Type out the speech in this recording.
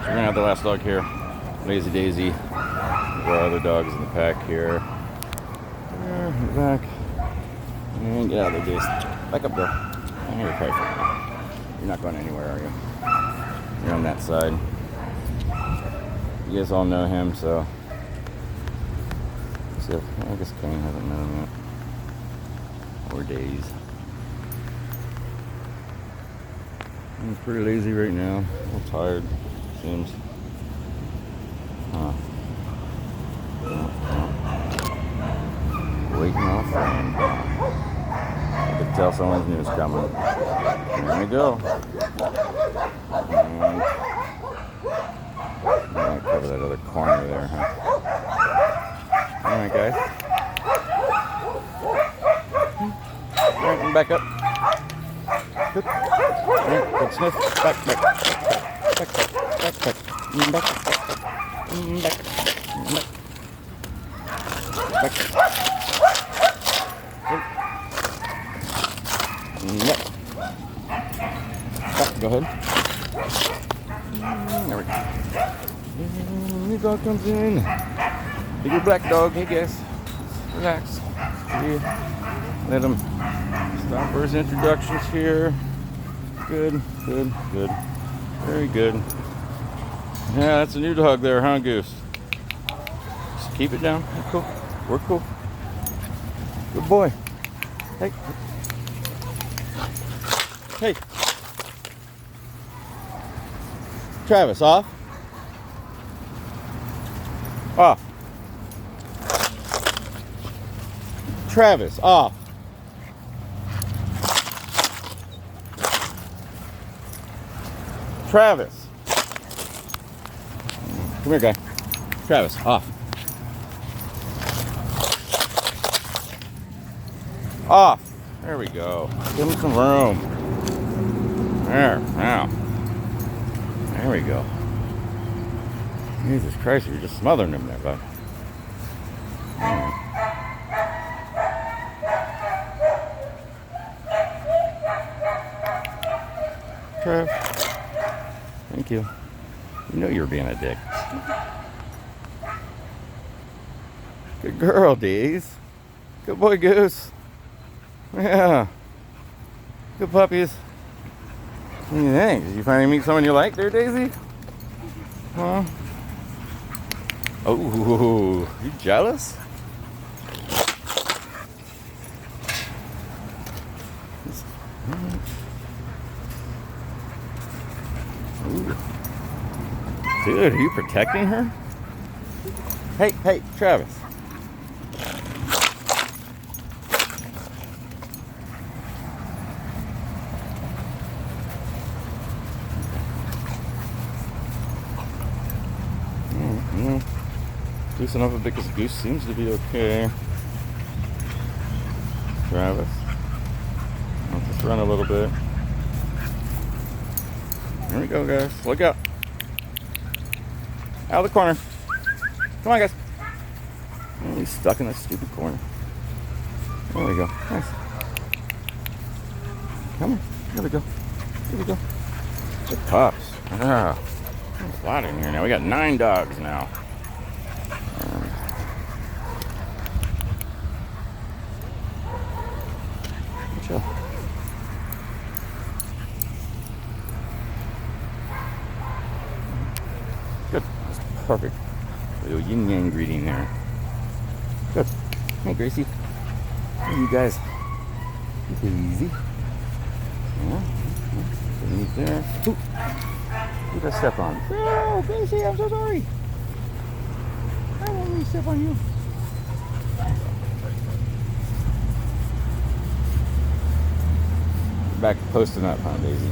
we're gonna have the last dog here. Lazy Daisy. There are other dogs in the pack here. There, in the back. And get out of there, Daisy. Back up there. I'm here, okay. You're not going anywhere, are you? You're on that side. You guys all know him, so. Let's see if, I guess Kane hasn't met him yet. Or Days. He's pretty lazy right now. A little tired, seems. Huh. Waiting off rain. I can tell someone's news coming. There we go. And I'm gonna cover that other corner there, huh? Alright, guys. Alright, and back up. Good. Alright, good sniff. Back. Back. Yep. Back, go ahead. There we go. New dog comes in. Bigger black dog, hey guys. Relax. Here. Let him stop for his introductions here. Good. Very good. Yeah, that's a new dog there, huh, Goose? Just keep it down. We're cool. We're cool. Good boy. Hey. Hey. Travis, off. Off. Travis, off. Travis. Come here, guy. Travis, off. Off. There we go. Give him some room. There, now. There we go. Jesus Christ, you're just smothering him there, bud. Trev. Thank you. You know you were being a dick. Good girl, Deez. Good boy, Goose. Yeah. Good puppies. What do you think? Did you finally meet someone you like there, Daisy? Huh? Oh, you jealous? Ooh. Dude, are you protecting her? Hey, Travis. Loosen up a bit because Goose seems to be okay. Travis. I'll just run a little bit. There we go, guys. Look out. Out of the corner. Come on, guys. Oh, he's stuck in that stupid corner. There we go. Nice. Come on. Here we go. Here we go. Good pups. Ah. There's a lot in here now. We got 9 dogs now. Chill. Good. That's perfect. Little yin yang greeting there. Good. Hey, Gracie. Hey, you guys. Take it easy. Yeah. Underneath there. Ooh. Who did I step on? Oh, Gracie, I'm so sorry. I won't really step on you. Back posting up, huh, Daisy?